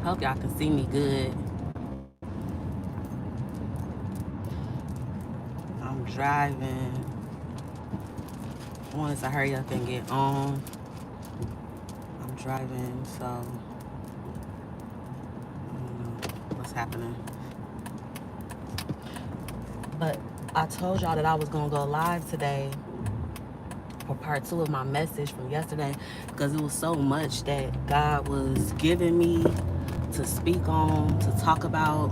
Hope y'all can see me good. I'm driving. I wanted to hurry up and get on. I'm driving, so I don't know what's happening. But I told y'all that I was gonna go live today for part 2 of my message from yesterday because it was so much that God was giving me to speak on, to talk about,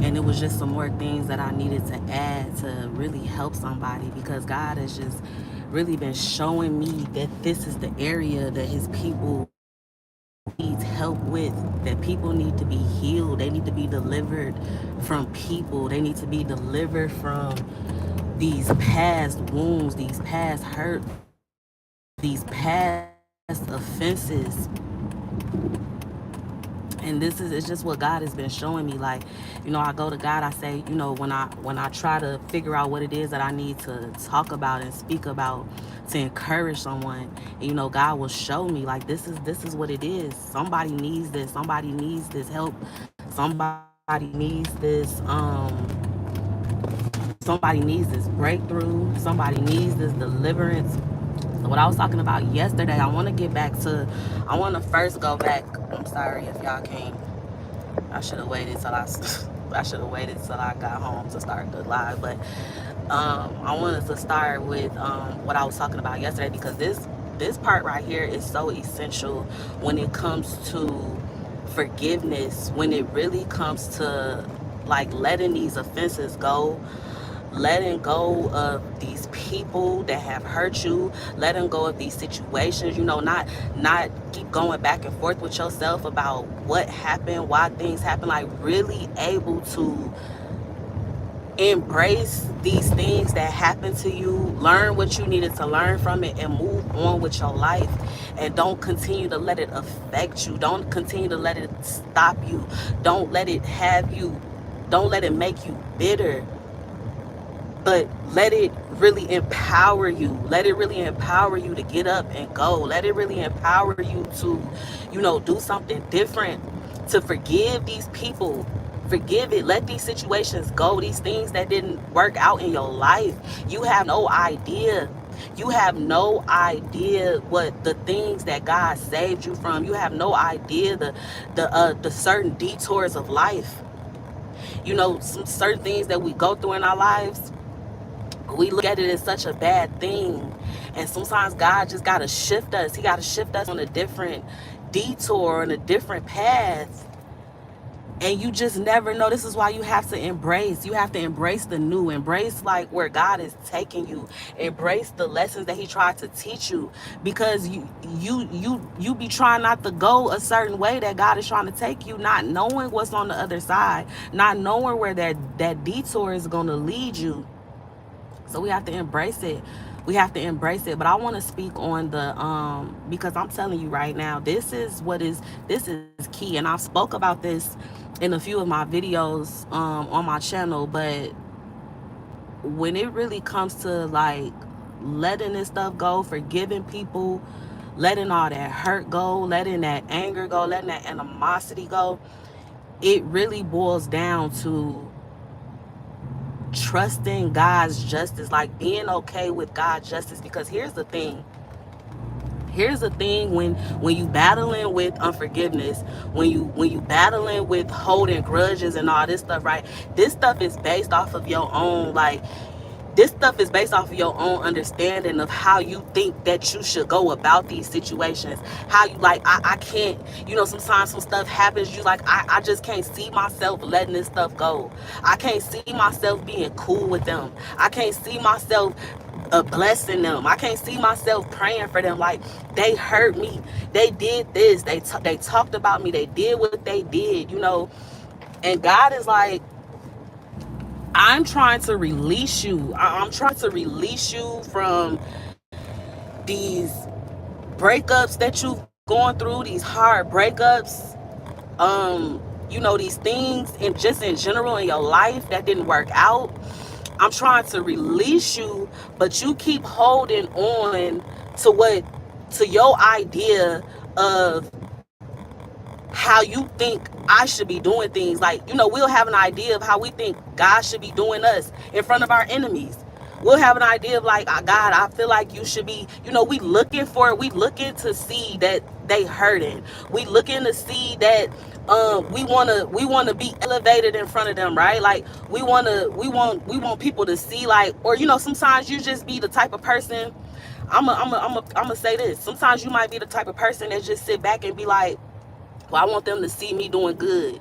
and it was just some more things that I needed to add to really help somebody, because God has just really been showing me that this is the area that his people needs help with, that people need to be healed, they need to be delivered from people, they need to be delivered from these past wounds, these past hurt, these past offenses. And this is, it's just what God has been showing me. Like, I go to God, I say, when I try to figure out what it is that I need to talk about and speak about to encourage someone, and, God will show me, like, this is what it is. Somebody needs this, somebody needs this help, somebody needs this somebody needs this breakthrough, somebody needs this deliverance. So what I was talking about yesterday, I want to get back to, I want to first go back. I'm sorry if y'all can't. I should have waited till I should have waited till I got home to start the live. But I wanted to start with what I was talking about yesterday, because this part right here is so essential when it comes to forgiveness, when it really comes to like letting these offenses go, letting go of these people that have hurt you, letting go of these situations, not keep going back and forth with yourself about what happened, why things happen, like really able to embrace these things that happened to you, learn what you needed to learn from it, and move on with your life. And don't continue to let it affect you, don't continue to let it stop you, don't let it have you, don't let it make you bitter, but let it really empower you. Let it really empower you to get up and go. Let it really empower you to, do something different, to forgive these people. Forgive it. Let these situations go. These things that didn't work out in your life. You have no idea. You have no idea what the things that God saved you from. You have no idea the certain detours of life. Some certain things that we go through in our lives, we look at it as such a bad thing. And sometimes God just got to shift us. He got to shift us on a different detour, on a different path. And you just never know. This is why you have to embrace. You have to embrace the new. Embrace like where God is taking you. Embrace the lessons that he tried to teach you. Because you be trying not to go a certain way that God is trying to take you, not knowing what's on the other side, not knowing where that detour is going to lead you. So we have to embrace it. We have to embrace it. But I want to speak on the because I'm telling you right now, this is key. And I've spoke about this in a few of my videos on my channel. But when it really comes to like letting this stuff go, forgiving people, letting all that hurt go, letting that anger go, letting that animosity go, it really boils down to trusting God's justice, like being okay with God's justice. Because here's the thing, when you battling with unforgiveness, when you battling with holding grudges and all this stuff, right? This stuff is based off of your own, like, this stuff is based off of your own understanding of how you think that you should go about these situations. How you like, I can't, sometimes some stuff happens, you like, I just can't see myself letting this stuff go. I can't see myself being cool with them. I can't see myself blessing them. I can't see myself praying for them. Like, they hurt me, they did this, they talked about me, they did what they did, and God is like, I'm trying to release you. I'm trying to release you from these breakups that you've gone through, these hard breakups, these things, and just in general in your life that didn't work out. I'm trying to release you, but you keep holding on to your idea of how you think I should be doing things. Like, we'll have an idea of how we think God should be doing us in front of our enemies. We'll have an idea of like, God, I feel like you should be, we looking to see that they hurting. We looking to see that we wanna be elevated in front of them, right? Like we want people to see, like, or sometimes you just be the type of person. I'm gonna say this. Sometimes you might be the type of person that just sit back and be like, well, I want them to see me doing good.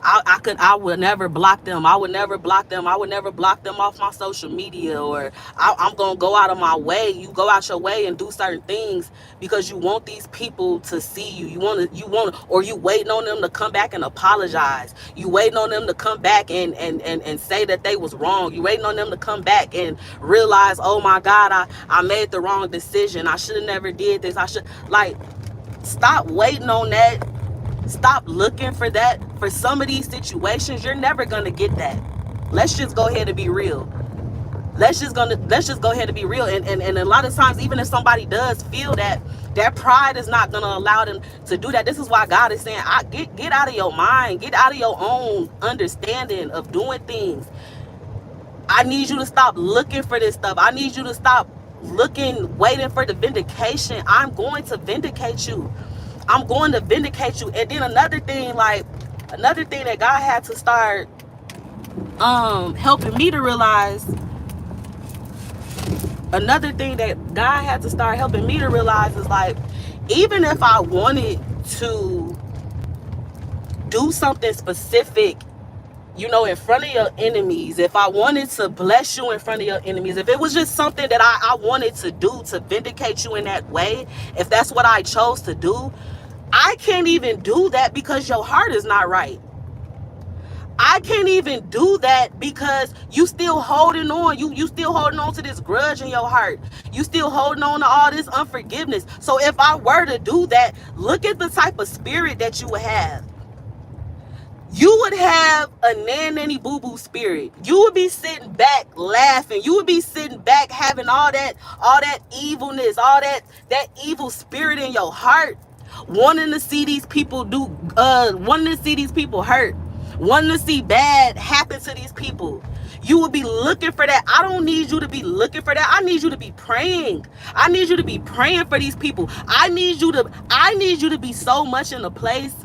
I would never block them. I would never block them. I would never block them off my social media, or I'm gonna go out of my way. You go out your way and do certain things because you want these people to see you. Or you waiting on them to come back and apologize. You waiting on them to come back and say that they was wrong. You waiting on them to come back and realize, oh my God, I made the wrong decision. I should have never did this. Stop waiting on that. Stop looking for that. For some of these situations, you're never gonna get that. Let's just go ahead and be real. Let's just go ahead and be real. And a lot of times, even if somebody does feel that, their pride is not gonna allow them to do that. This is why God is saying, get out of your mind, get out of your own understanding of doing things. I need you to stop looking for this stuff. I need you to stop waiting for the vindication. I'm going to vindicate you. I'm going to vindicate you. And then another thing that God had to start helping me to realize. Another thing that God had to start helping me to realize is, like, even if I wanted to do something specific, in front of your enemies, if I wanted to bless you in front of your enemies, if it was just something that I wanted to do to vindicate you in that way, if that's what I chose to do, I can't even do that because your heart is not right. I can't even do that because you still holding on. You still holding on to this grudge in your heart. You still holding on to all this unforgiveness. So if I were to do that, look at the type of spirit that you would have. You would have a nanny boo boo spirit. You would be sitting back laughing. You would be sitting back having all that evilness, all that evil spirit in your heart, wanting to see these people wanting to see these people hurt, wanting to see bad happen to these people. You would be looking for that. I don't need you to be looking for that. I need you to be praying. I need you to be praying for these people. I need you to be so much in a place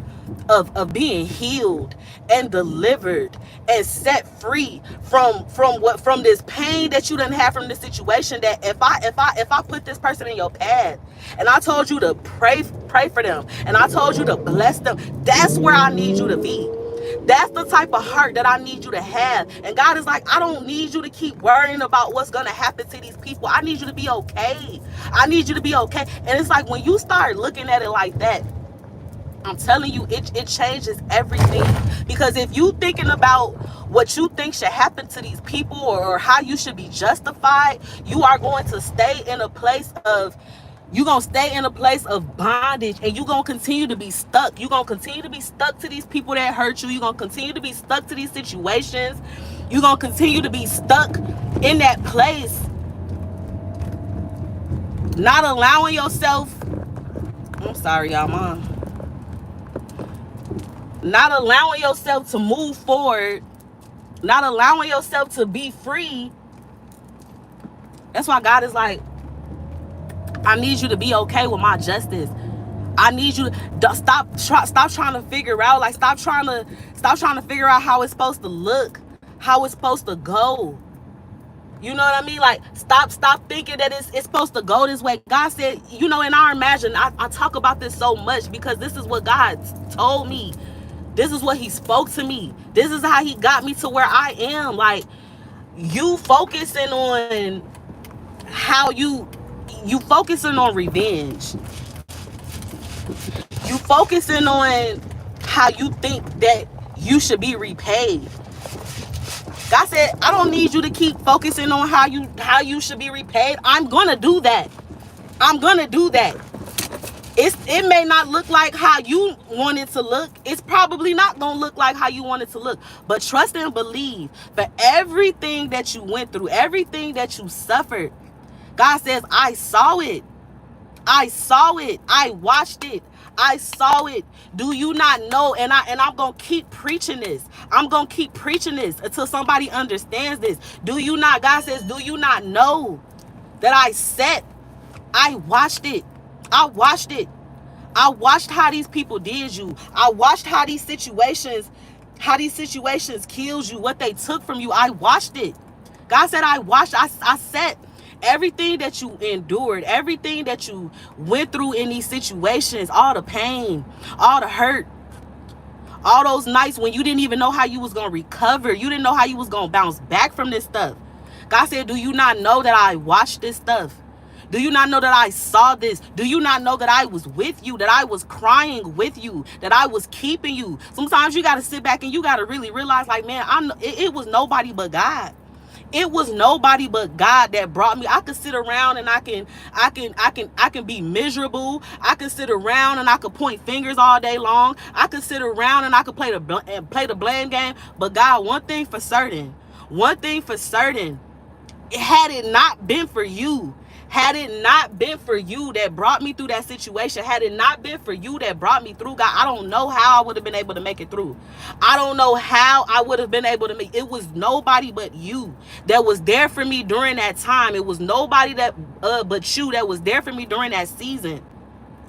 of being healed and delivered and set free from this pain that you done have from this situation, that if I put this person in your path and I told you to pray for them and I told you to bless them, that's where I need you to be. That's the type of heart that I need you to have. And God is like, I don't need you to keep worrying about what's going to happen to these people. I need you to be okay. I need you to be okay. And it's like, when you start looking at it like that, I'm telling you, it changes everything. Because if you thinking about what you think should happen to these people or how you should be justified, you are going to stay in a place of bondage, and you're going to continue to be stuck. You're going to continue to be stuck to these people that hurt you. You're going to continue to be stuck to these situations. You're going to continue to be stuck in that place, not allowing yourself, I'm sorry, y'all, Mom. Not allowing yourself to move forward, not allowing yourself to be free. That's why God is like, I need you to be okay with my justice. I need you to stop trying to figure out, like, stop trying to figure out how it's supposed to look, how it's supposed to go. You know what I mean? Like, stop thinking that it's supposed to go this way. God said, in our imagine, I talk about this so much because this is what God told me. This is what he spoke to me. This is how he got me to where I am. Like, you focusing on how you focusing on revenge. You focusing on how you think that you should be repaid. God said, I don't need you to keep focusing on how you should be repaid. I'm gonna do that. It may not look like how you want it to look. It's probably not going to look like how you want it to look. But trust and believe, for everything that you went through, everything that you suffered, God says, I saw it. I watched it. I saw it. Do you not know? And I'm gonna keep preaching this. I'm gonna keep preaching this until somebody understands this. Do you not? God says, do you not know that I watched it. I watched it. I watched how these people did you. I watched how these situations killed you, what they took from you. I watched it. God said, I set everything that you endured, everything that you went through in these situations, all the pain, all the hurt, all those nights when you didn't even know how you was going to recover. You didn't know how you was going to bounce back from this stuff. God said, do you not know that I watched this stuff? Do you not know that I saw this? Do you not know that I was with you, that I was crying with you, that I was keeping you? Sometimes you got to sit back and you got to really realize, like, man, it was nobody but God. It was nobody but God that brought me. I could sit around and I can be miserable. I could sit around and I could point fingers all day long. I could sit around and I could play the blame game. But God, one thing for certain, had it not been for you, had it not been for you that brought me through that situation, had it not been for you that brought me through, God, I don't know how I would have been able to make it through. I don't know how I would have been able to make it. Was nobody but you that was there for me during that time. It was nobody but you that was there for me during that season.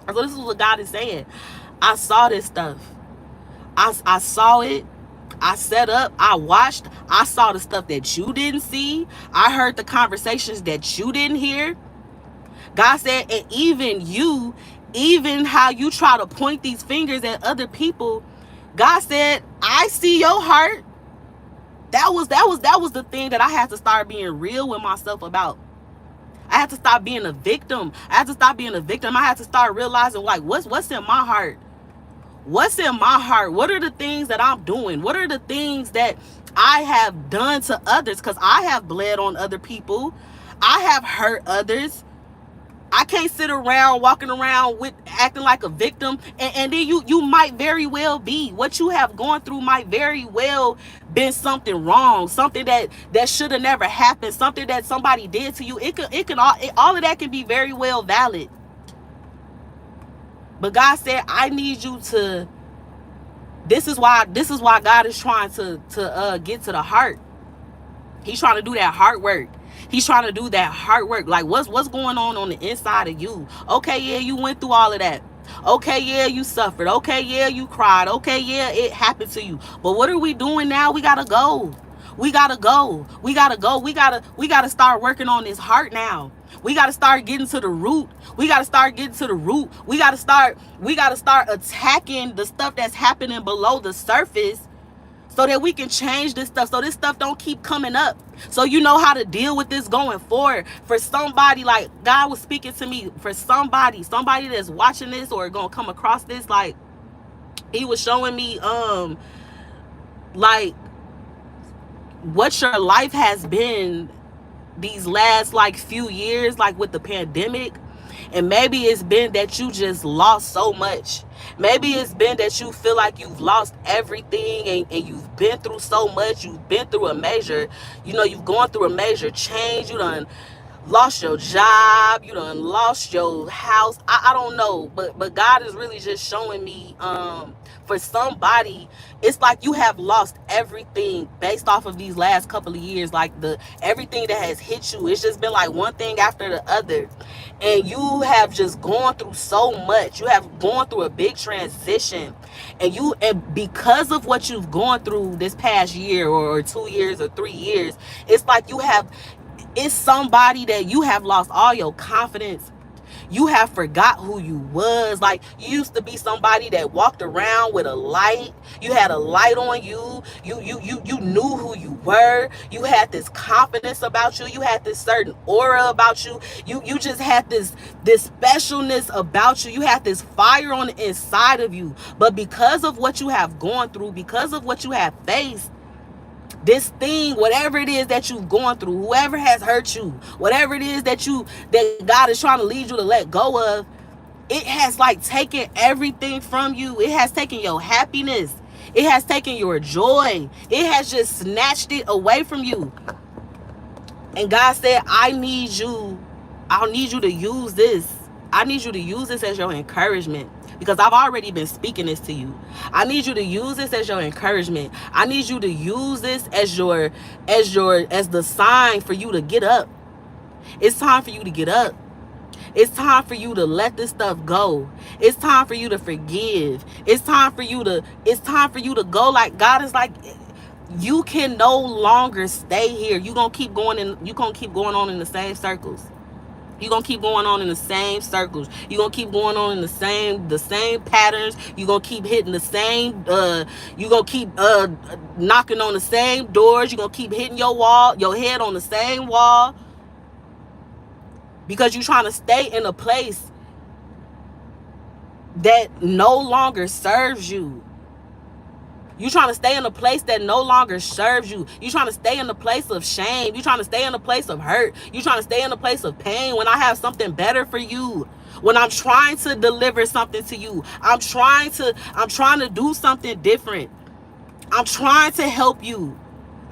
So this is what God is saying. I saw this stuff. I saw it. I set up, I watched, I saw the stuff that you didn't see. I heard the conversations that you didn't hear. God said, and even how you try to point these fingers at other people, God said, I see your heart. That was the thing that I had to start being real with myself about. I had to stop being a victim. I had to start realizing, like, what's in my heart? What's in my heart? What are the things that I'm doing? What are the things that I have done to others? Because I have bled on other people. I have hurt others. I can't sit around walking around with acting like a victim. And then you might very well be. What you have gone through might very well been something wrong. Something that should have never happened. Something that somebody did to you. All of that can be very well valid. But God said, I need you to, this is why God is trying to get to the heart. He's trying to do that heart work. He's trying to do that heart work. Like, what's going on the inside of you? Okay, yeah, you went through all of that. Okay, yeah, you suffered. Okay, yeah, you cried. Okay, yeah, it happened to you. But what are we doing now? We gotta go. We gotta start working on this heart now. We got to start getting to the root. We got to start attacking the stuff that's happening below the surface so that we can change this stuff. So this stuff don't keep coming up. So you know how to deal with this going forward. For somebody, like, God was speaking to me, for somebody that's watching this or going to come across this, like, he was showing me, like, what your life has been these last like few years, like with the pandemic. And maybe it's been that you just lost so much. Maybe it's been that you feel like you've lost everything and you've been through so much. You've been through you've gone through a major change. You done lost your job. You done lost your house. I don't know. But God is really just showing me, for somebody, it's like you have lost everything based off of these last couple of years. Like everything that has hit you, it's just been like one thing after the other. And you have just gone through so much. You have gone through a big transition. And because of what you've gone through this past year or 2 years or 3 years, it's like it's somebody that you have lost all your confidence. You have forgot who you was. Like, you used to be somebody that walked around with a light. You had a light on you. You knew who you were. You had this confidence about you. You had this certain aura about you. You just had this specialness about you. You had this fire on the inside of you. But because of what you have gone through, because of what you have faced, this thing, whatever it is that you've gone through, whoever has hurt you, whatever it is that God is trying to lead you to let go of, it has like taken everything from you. It has taken your happiness. It has taken your joy. It has just snatched it away from you. And God said, I need you to use this. I need you to use this as your encouragement. because I've already been speaking this to you. I need you to use this as your encouragement. I need you to use this as the sign for you to get up. It's time for you to get up. It's time for you to let this stuff go. It's time for you to forgive. It's time for you to go. Like, God is like, you can no longer stay here. You're going to keep going on in the same circles. You're going to keep going on in the same circles. You're going to keep going on in the same patterns. You're going to keep hitting the same, you're going to keep knocking on the same doors. You're going to keep hitting your head on the same wall. Because you're trying to stay in a place that no longer serves you. You're trying to stay in a place that no longer serves you. You're trying to stay in a place of shame. You're trying to stay in a place of hurt. You're trying to stay in a place of pain when I have something better for you. When I'm trying to deliver something to you. I'm trying to do something different. I'm trying to help you.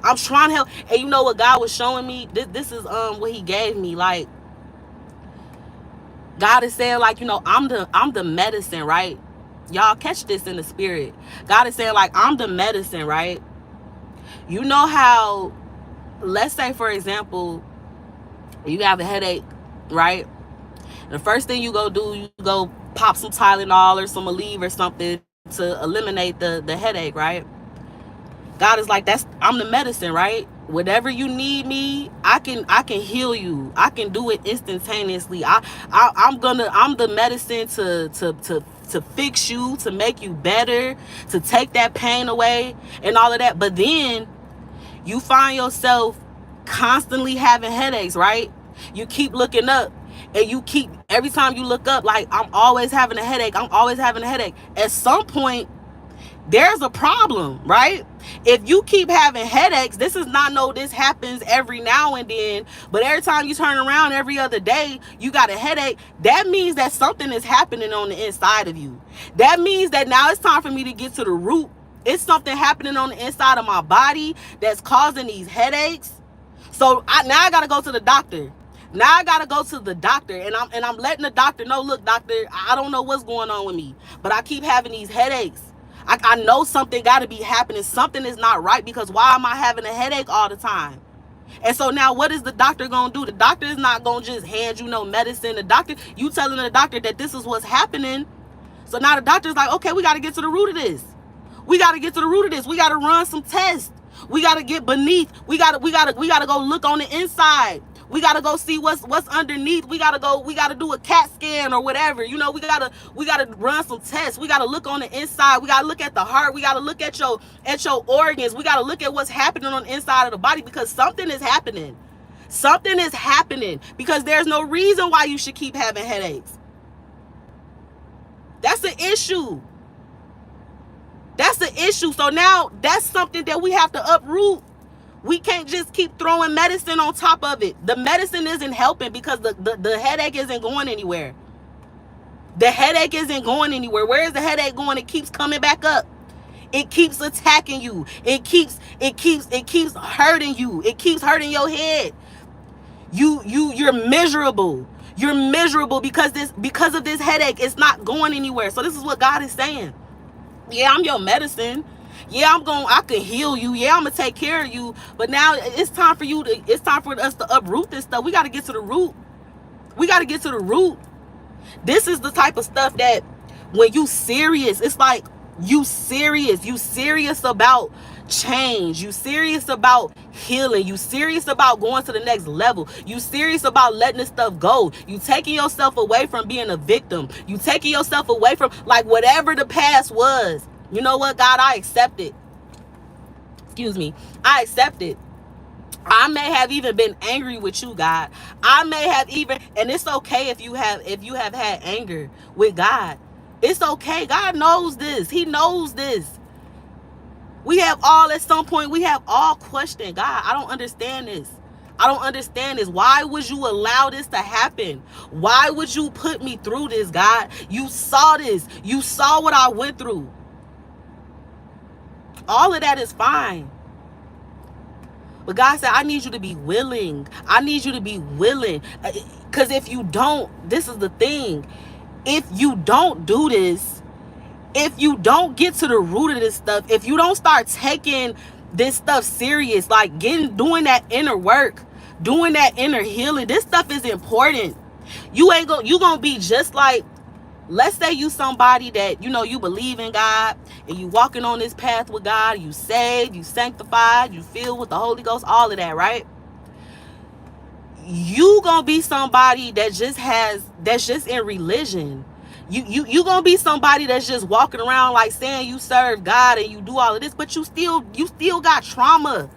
I'm trying to help. And you know what God was showing me? This is what he gave me. Like, God is saying, like, I'm the medicine, right? Y'all catch this in the spirit. God is saying, like, I'm the medicine, right? You know how, let's say, for example, you have a headache, right? The first thing you go do, you go pop some Tylenol or some Aleve or something to eliminate the headache, right? God is like, I'm the medicine, right? Whatever you need me, I can heal you. I can do it instantaneously. I'm the medicine to fix you, to make you better, to take that pain away and all of that. But then you find yourself constantly having headaches, right? You keep looking up and every time you look up, like, I'm always having a headache. I'm always having a headache. At some point, there's a problem, right? If you keep having headaches, this happens every now and then, but every time you turn around every other day, you got a headache. That means that something is happening on the inside of you. That means that now it's time for me to get to the root. It's something happening on the inside of my body that's causing these headaches. So now I got to go to the doctor. Now I got to go to the doctor, and I'm letting the doctor know, look, doctor, I don't know what's going on with me, but I keep having these headaches. I know something got to be happening. Something is not right, because why am I having a headache all the time? And so now what is the doctor going to do? The doctor is not going to just hand you no medicine. You telling the doctor that this is what's happening. So now the doctor's like, okay, we got to get to the root of this. We got to run some tests. We got to get beneath. We got to go look on the inside. We got to go see what's underneath. We got to do a CAT scan or whatever. We got to run some tests. We got to look on the inside. We got to look at the heart. We got to look at your organs. We got to look at what's happening on the inside of the body, because something is happening. Something is happening, because there's no reason why you should keep having headaches. That's an issue. That's the issue. So now that's something that we have to uproot. We can't just keep throwing medicine on top of it. The medicine isn't helping, because the headache isn't going anywhere. The headache isn't going anywhere. Where is the headache going? It keeps coming back up. It keeps attacking you. It keeps hurting you. It keeps hurting your head. You're miserable. You're miserable because of this headache. It's not going anywhere. So this is what God is saying. Yeah, I'm your medicine. Yeah, I can heal you. Yeah, I'm gonna take care of you. But now it's time for us to uproot this stuff. We got to get to the root. We got to get to the root. This is the type of stuff that when you serious, it's like you serious about change. You serious about healing. You serious about going to the next level. You serious about letting this stuff go. You taking yourself away from being a victim. You taking yourself away from, like, whatever the past was. You know what, God, I accept it. Excuse me. I accept it. I may have even been angry with you, God. I may have even, and it's okay if you have had anger with God. It's okay. God knows this. He knows this. At some point, we have all questioned, God, I don't understand this. I don't understand this. Why would you allow this to happen? Why would you put me through this, God? You saw this. You saw what I went through. All of that is fine. But God said, I need you to be willing. I need you to be willing. Because if you don't, this is the thing. If you don't do this, If you don't get to the root of this stuff, if you don't start taking this stuff serious, like doing that inner work, doing that inner healing, this stuff is important. You gonna be just like, let's say you somebody that, you believe in God, and you walking on this path with God, you saved, you sanctified, you filled with the Holy Ghost, all of that, right? You gonna be somebody that's just in religion. You gonna be somebody that's just walking around like saying you serve God and you do all of this, but you still got trauma.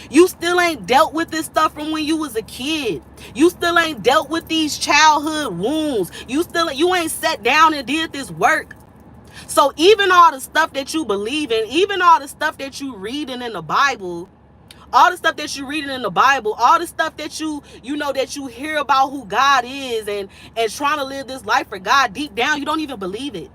You still ain't dealt with this stuff from when you was a kid. You still ain't dealt with these childhood wounds. You ain't sat down and did this work. So even all the stuff that you believe in, even all the stuff that you reading in the Bible, all the stuff that you reading in the Bible, all the stuff that that you hear about who God is, and trying to live this life for God, deep down you don't even believe it.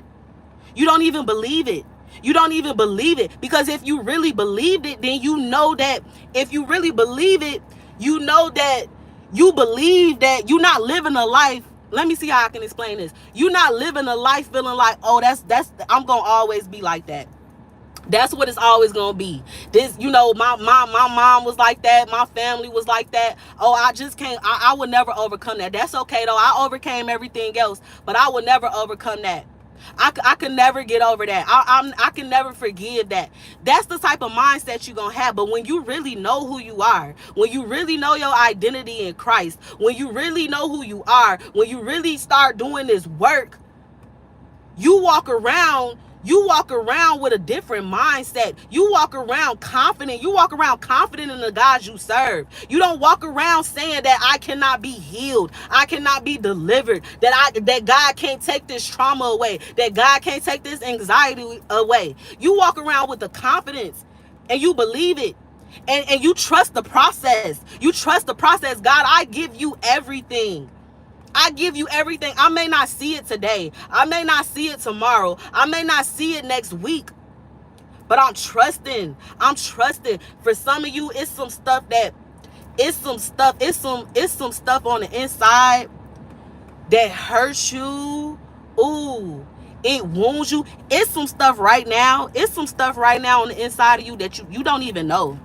You don't even believe it. You don't even believe it. Because if you really believed it, then you know that if you really believe it, you know that you believe that you're not living a life. Let me see how I can explain this. You're not living a life feeling like, oh, I'm going to always be like that. That's what it's always gonna be. This, my mom was like that. My family was like that. Oh, I just can't. I would never overcome that. That's okay though. I overcame everything else, but I would never overcome that. I can never get over that. I can never forgive that. That's the type of mindset you're gonna have. But when you really know who you are, when you really know your identity in Christ, when you really know who you are, when you really start doing this work, you walk around with a different mindset. You walk around confident. You walk around confident in the God you serve. You don't walk around saying that I cannot be healed, I cannot be delivered, that God can't take this trauma away, that God can't take this anxiety away. You walk around with the confidence, and you believe it. And you trust the process. You trust the process. God, I give you everything. I give you everything. I may not see it today. I may not see it tomorrow. I may not see it next week. But I'm trusting. For some of you, it's some stuff on the inside that hurts you. Ooh, it wounds you. It's some stuff right now. It's some stuff right now on the inside of you that you don't even know.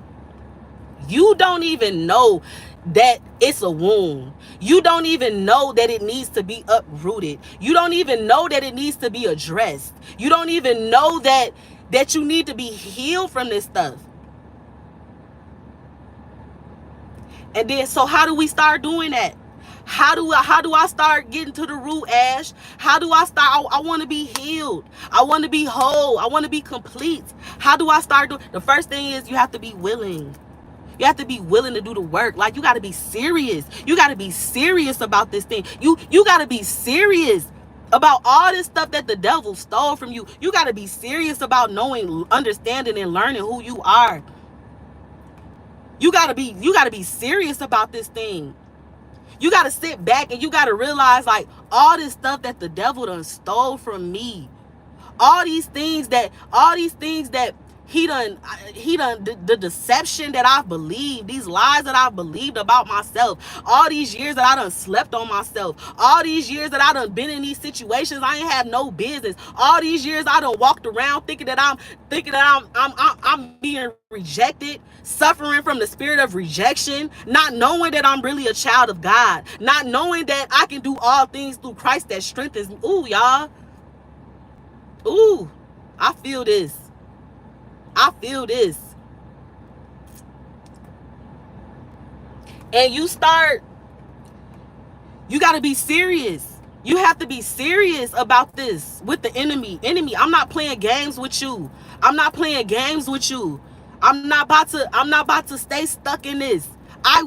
You don't even know that it's a wound. You don't even know that it needs to be uprooted. You don't even know that it needs to be addressed. You don't even know that you need to be healed from this stuff. And then, so how do we start doing that? How do I start getting to the root, Ash? How do I start? I want to be healed. I want to be whole. I want to be complete. How do I start doing? The first thing is you have to be willing. You have to be willing to do the work. Like, you got to be serious. You got to be serious about this thing. You got to be serious about all this stuff that the devil stole from you. You got to be serious about knowing, understanding, and learning who you are. You got to be serious about this thing. You got to sit back and you got to realize, like, all this stuff that the devil done stole from me. All these things that he done the deception that I've believed, these lies that I've believed about myself, all these years that I done slept on myself, all these years that I done been in these situations I ain't have no business, all these years I done walked around thinking that I'm being rejected, suffering from the spirit of rejection, not knowing that I'm really a child of God, not knowing that I can do all things through Christ that strengthens me. Ooh, y'all. Ooh, I feel this. And you got to be serious. You have to be serious about this with the enemy. I'm not playing games with you. I'm not about to stay stuck in this. I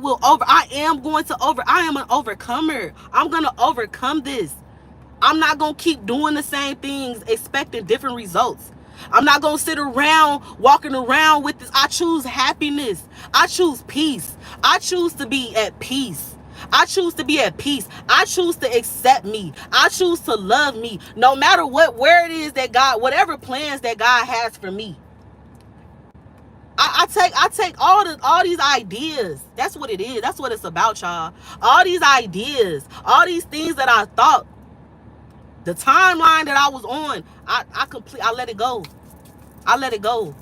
am an overcomer. I'm going to overcome this. I'm not going to keep doing the same things expecting different results. I'm not going to sit around walking around with this. I choose happiness. I choose peace. I choose to be at peace. I choose to accept me. I choose to love me. No matter where it is that God, whatever plans that God has for me. I take all these ideas. That's what it is. That's what it's about, y'all. All these ideas, all these things that I thought The timeline that I was on, I let it go. I let it go.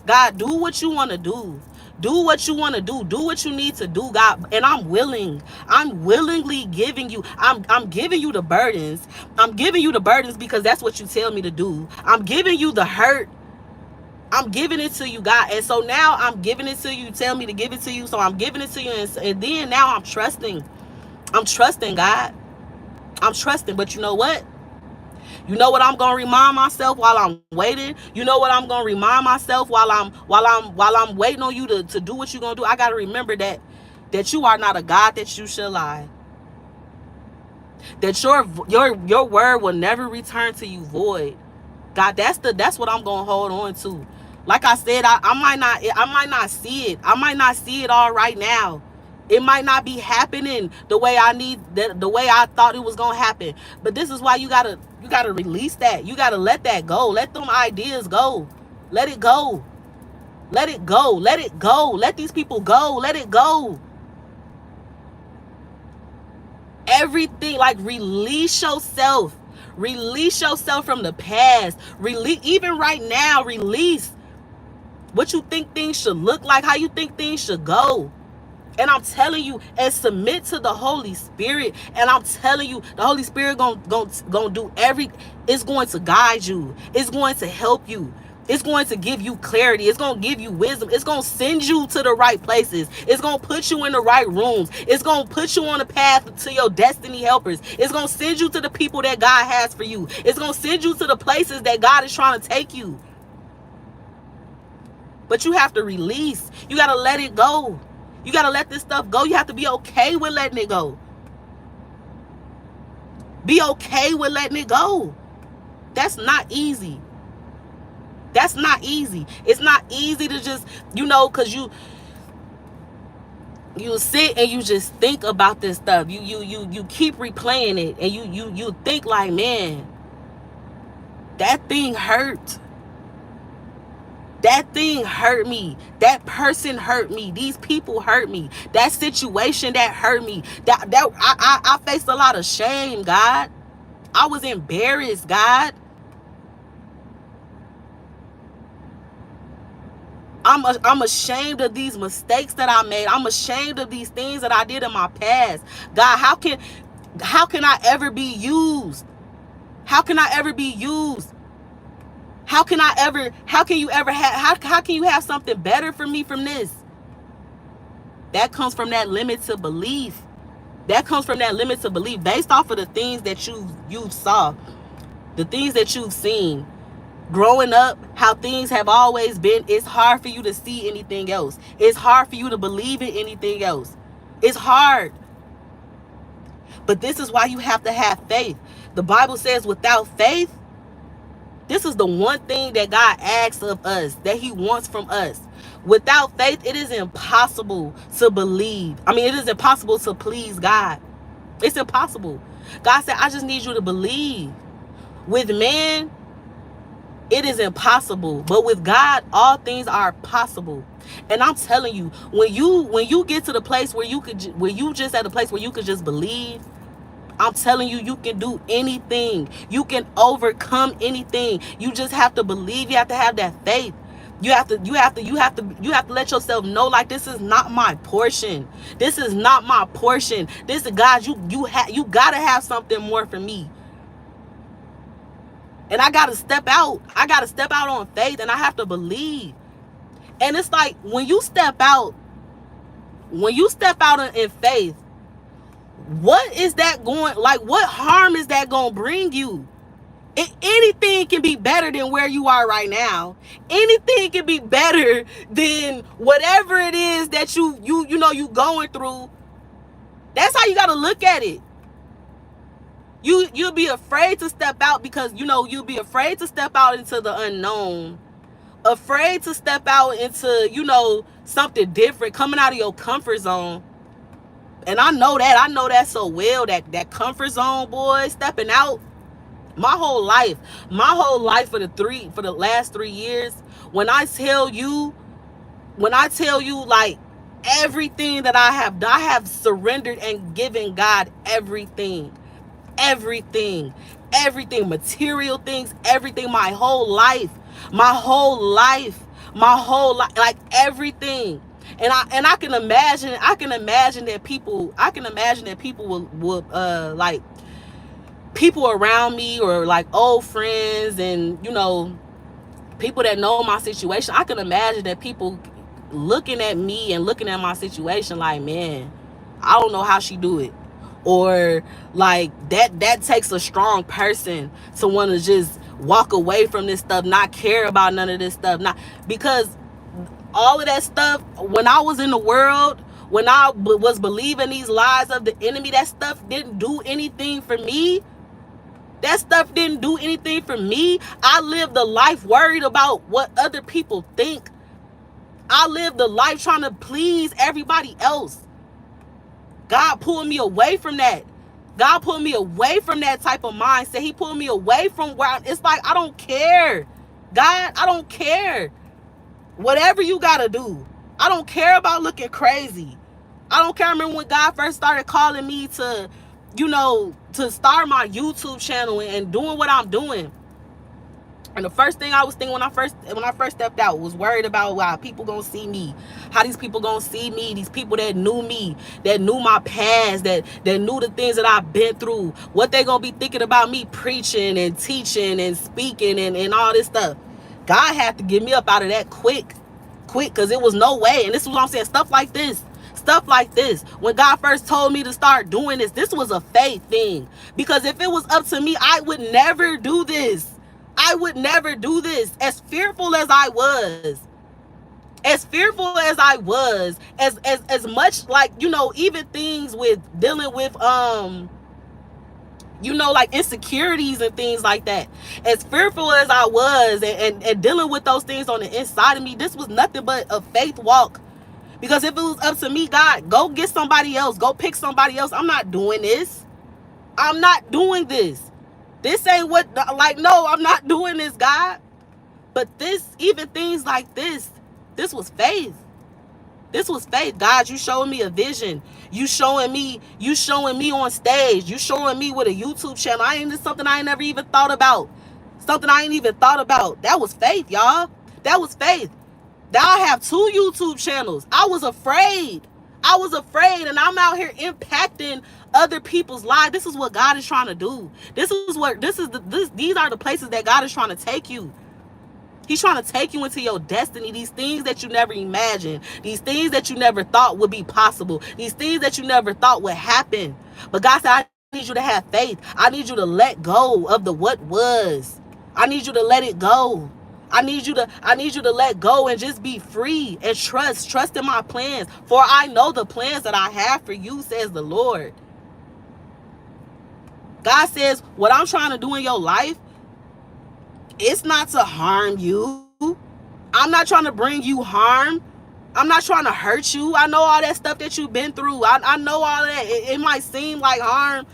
God, do what you want to do. Do what you want to do. Do what you need to do, God. And I'm willing. I'm willingly giving you. I'm giving you the burdens. I'm giving you the burdens because that's what you tell me to do. I'm giving you the hurt. I'm giving it to you, God. And so now I'm giving it to you. You tell me to give it to you. So I'm giving it to you. And then now I'm trusting. I'm trusting, God. I'm trusting. But you know what? You know what I'm gonna remind myself while I'm waiting? You know what I'm gonna remind myself while I'm waiting on you to do what you're gonna do? I gotta remember that you are not a God that you should lie. That your word will never return to you void. God, that's what I'm gonna hold on to. Like I said, I might not see it. I might not see it all right now. It might not be happening the way the way I thought it was gonna happen. But this is why you gotta release that. You gotta let that go. Let them ideas go. Let it go. Let it go. Let it go. Let these people go. Let it go. Everything, like, release yourself. Release yourself from the past. Release, even right now, release what you think things should look like, how you think things should go. And I'm telling you, and submit to the Holy Spirit. And I'm telling you, the Holy Spirit gonna do it's going to guide you. It's going to help you. It's going to give you clarity. It's going to give you wisdom. It's going to send you to the right places. It's going to put you in the right rooms. It's going to put you on the path to your destiny helpers. It's going to send you to the people that God has for you. It's going to send you to the places that God is trying to take you. But you have to release. You got to let it go. You got to let this stuff go. You have to be okay with letting it go. Be okay with letting it go. That's not easy. That's not easy. It's not easy to just, because you sit and you just think about this stuff. You keep replaying it, and you think like, man, that thing hurt. That thing hurt me. That person hurt me. These people hurt me. That situation that hurt me. I faced a lot of shame, God. I was embarrassed, God. I'm ashamed of these mistakes that I made. I'm ashamed of these things that I did in my past. God, how can I ever be used? How can I ever be used? How can you have something better for me from this? That comes from that limited belief. That comes from that limited belief based off of the things that you saw, the things that you've seen. Growing up, how things have always been, it's hard for you to see anything else. It's hard for you to believe in anything else. It's hard. But this is why you have to have faith. The Bible says without faith, this is the one thing that God asks of us, that he wants from us. Without faith, it is impossible to believe. It is impossible to please God. It's impossible. God said, I just need you to believe. With man, it is impossible. But with God, all things are possible. And I'm telling you, when you get to the place where you just at a place where you could just believe, I'm telling you, you can do anything. You can overcome anything. You just have to believe. You have to have that faith. You have to let yourself know, like, this is not my portion. This is not my portion. This is God. You gotta have something more for me. And I gotta step out. I gotta step out on faith, and I have to believe. And it's like when you step out in faith, what is that going, like, what harm is that going to bring you? Anything can be better than where you are right now. Anything can be better than whatever it is that you going through. That's how you got to look at it. You'll be afraid to step out because, you'll be afraid to step out into the unknown. Afraid to step out into, something different, coming out of your comfort zone. And I know that so well, that comfort zone, boy, stepping out. My whole life for the last 3 years, when I tell you, like, everything that I have surrendered and given God everything. everything, material things, everything, my whole life, my whole life, my whole life, like everything. And I can imagine, I can imagine that people will like people around me, or like old friends, and people that know my situation. I can imagine that people looking at me and looking at my situation like, man, I don't know how she do it. Or like that takes a strong person to want to just walk away from this stuff, not care about none of this stuff. Not because all of that stuff, when I was in the world, when I was believing these lies of the enemy, that stuff didn't do anything for me. That stuff didn't do anything for me. I lived a life worried about what other people think. I lived a life trying to please everybody else. God pulled me away from that. God pulled me away from that type of mindset. He pulled me away from where it's like, I don't care. God, I don't care. Whatever you got to do. I don't care about looking crazy. I don't care. I remember when God first started calling me to, to start my YouTube channel and doing what I'm doing. And the first thing I was thinking when I first stepped out was worried about how people gonna see me, how these people gonna see me, these people that knew me, that knew my past, that knew the things that I've been through, what they gonna be thinking about me preaching and teaching and speaking and all this stuff. God had to get me up out of that quick, because it was no way. And this is what I'm saying, stuff like this. When God first told me to start doing this was a faith thing. Because if it was up to me, I would never do this. I would never do this. As fearful as I was, as much like, even things with dealing with, like insecurities and things like that. As fearful as I was and dealing with those things on the inside of me, this was nothing but a faith walk. Because if it was up to me, God, go get somebody else. Go pick somebody else. I'm not doing this. I'm not doing this. This ain't what, like, no, I'm not doing this, God. But even things like this was faith. This was faith. God, you showing me a vision. You showing me on stage. You showing me with a YouTube channel. This is something I ain't never even thought about. That was faith, y'all. That was faith. Now I have 2 YouTube channels. I was afraid, and I'm out here impacting other people's lives. This is what God is trying to do. These are the places that God is trying to take you. He's trying to take you into your destiny. These things that you never imagined. These things that you never thought would be possible. These things that you never thought would happen. But God said, I need you to have faith. I need you to let go of the what was. I need you to let it go. I need you to let go and just be free and trust in my plans. For I know the plans that I have for you, says the Lord. God says, what I'm trying to do in your life, it's not to harm you. I'm not trying to bring you harm. I'm not trying to hurt you. I know all that stuff that you've been through. I know all that. It might seem like harm.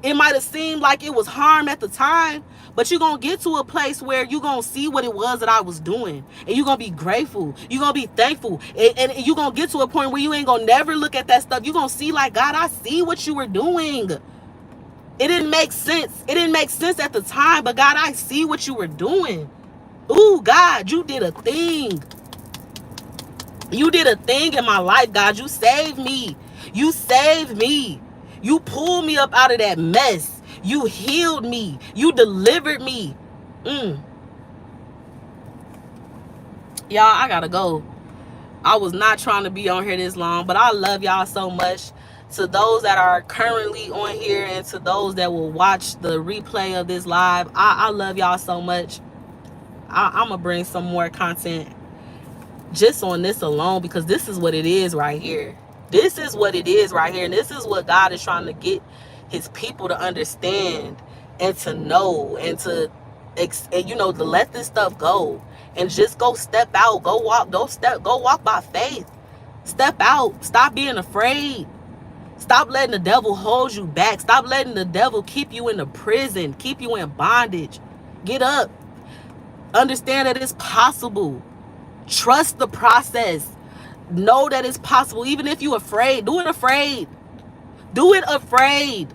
It might have seemed like it was harm at the time. But you're going to get to a place where you're going to see what it was that I was doing. And you're going to be grateful. You're going to be thankful. And you're going to get to a point where you ain't going to never look at that stuff. You're going to see like, God, I see what you were doing. It didn't make sense. It didn't make sense at the time. But God, I see what you were doing. Ooh, God, you did a thing. You did a thing in my life, God. You saved me. You saved me. You pulled me up out of that mess. You healed me. You delivered me. Y'all, I gotta go. I was not trying to be on here this long, but I love y'all so much. To those that are currently on here and to those that will watch the replay of this live, I love y'all so much. I'm gonna bring some more content just on this alone, because this is what it is right here. This is what it is right here. And this is what God is trying to get his people to understand and to know and to let this stuff go and just go step out, go walk by faith. Step out. Stop being afraid. Stop letting the devil hold you back. Stop letting the devil keep you in the prison, keep you in bondage. Get up. Understand that it's possible. Trust the process. Know that it's possible. Even if you're afraid, do it afraid. Do it afraid.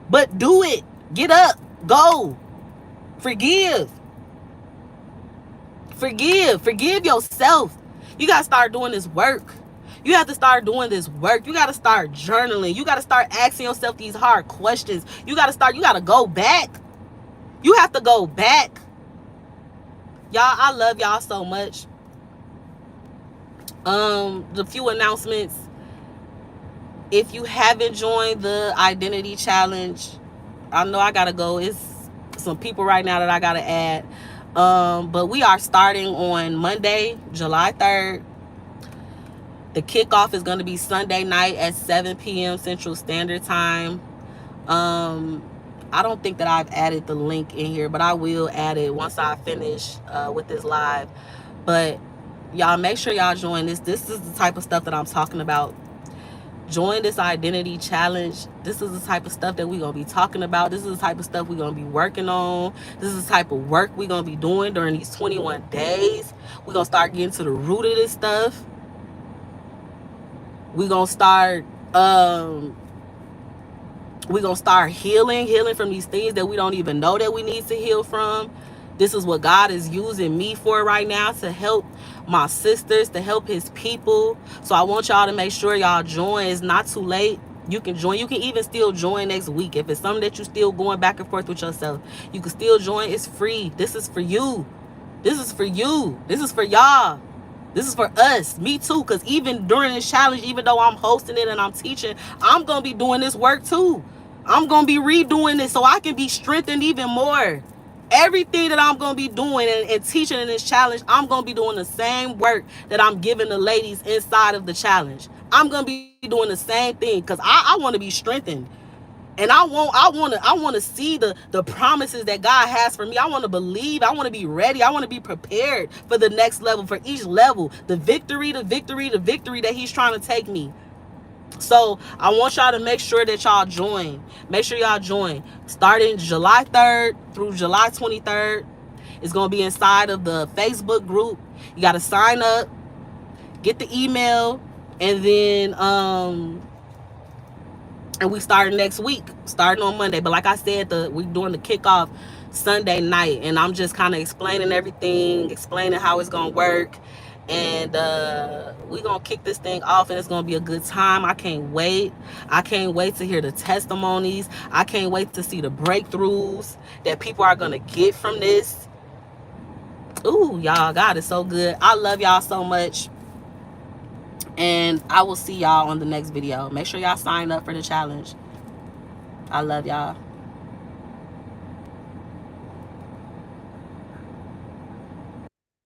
But do it. Get up. Go. Forgive. Forgive yourself. You got to start doing this work. You have to start doing this work. You got to start journaling. You got to start asking yourself these hard questions. You got to go back. You have to go back. Y'all, I love y'all so much. The few announcements. If you haven't joined the identity challenge, I know I gotta go. It's some people right now that I gotta add. But we are starting on Monday, July 3rd. The kickoff is going to be Sunday night at 7 p.m. Central Standard Time. I don't think that I've added the link in here, but I will add it once I finish with this live. But y'all, make sure y'all join this. This is the type of stuff that I'm talking about. Join this identity challenge. This is the type of stuff that we're going to be talking about. This is the type of stuff we're going to be working on. This is the type of work we're going to be doing during these 21 days. We're going to start getting to the root of this stuff. We're going to start healing from these things that we don't even know that we need to heal from. This is what God is using me for right now, to help my sisters, to help his people. So I want y'all to make sure y'all join. It's not too late. You can join. You can even still join next week. If it's something that you're still going back and forth with yourself, you can still join. It's free. This is for you. This is for you. This is for y'all. This is for us. Me too. Because even during this challenge, even though I'm hosting it and I'm teaching, I'm going to be doing this work too. I'm going to be redoing this so I can be strengthened even more. Everything that I'm going to be doing and teaching in this challenge, I'm going to be doing the same work that I'm giving the ladies inside of the challenge. I'm going to be doing the same thing because I want to be strengthened. And I want to see the promises that God has for me. I want to believe. I want to be ready. I want to be prepared for the next level, for each level, the victory that he's trying to take me. So I want y'all to make sure that y'all join. Make sure y'all join. Starting July 3rd through July 23rd. It's going to be inside of the Facebook group. You got to sign up, get the email, and then and we start next week, starting on Monday. But like I said, we're doing the kickoff Sunday night, and I'm just kind of explaining everything, explaining how it's going to work. And we're going to kick this thing off, and it's going to be a good time. I can't wait. I can't wait to hear the testimonies. I can't wait to see the breakthroughs that people are going to get from this. Ooh, y'all, God is so good. I love y'all so much. And I will see y'all on the next video. Make sure y'all sign up for the challenge. I love y'all.